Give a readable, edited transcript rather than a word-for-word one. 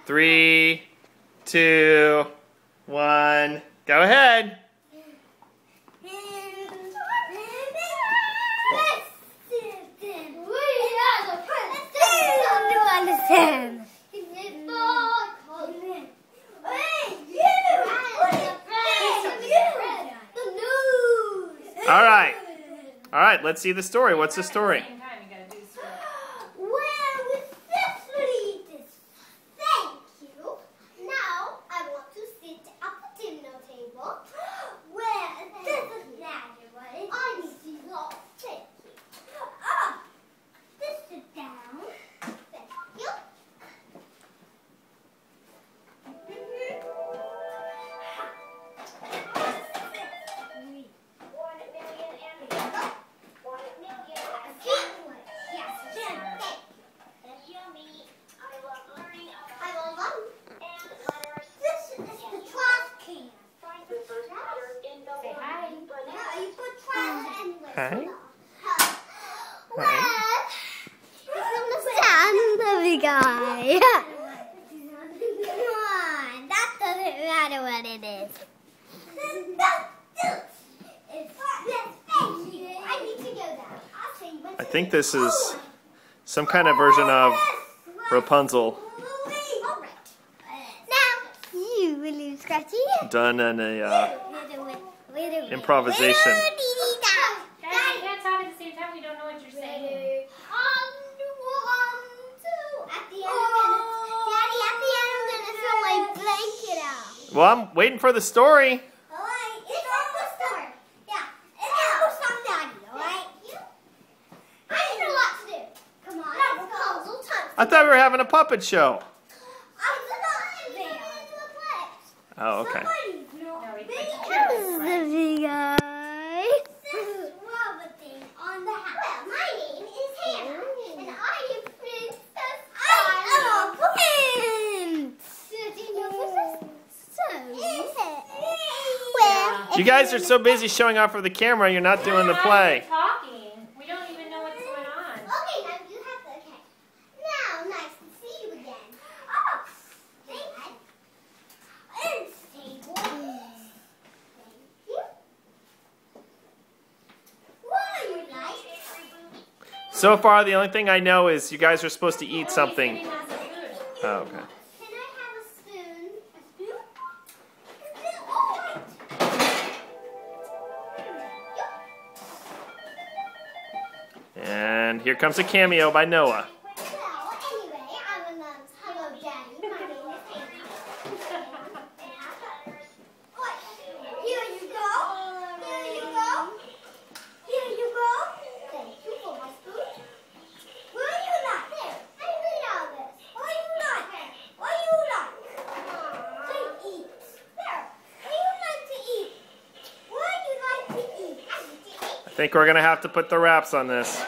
3, 2, 1. Go ahead. All right, let's see the story. What's the story? Hi. Guy. Come on, that doesn't matter what it is. I think this is some kind of version of Rapunzel. Now, you will Scratchy. Done in a improvisation. Well, I'm waiting for the story. Alright, it's almost done. Yeah, it's almost done, Daddy, alright? I need a lot to do. Come on, let's go. I thought we were having a puppet show. Oh, okay. The guy. This robot thing on the house. Well, my name is Hannah, and I am Princess You guys are so busy showing off for the camera, you're not doing the play. Talking. We don't even know what's going on. Okay, now you have to. Okay. Now, nice to see you again. Oh, thank you. And stable. Thank you. What are you like? So far, the only thing I know is you guys are supposed to eat something. Oh, okay. And here comes a cameo by Noah. I think we're going to have to put the wraps on this.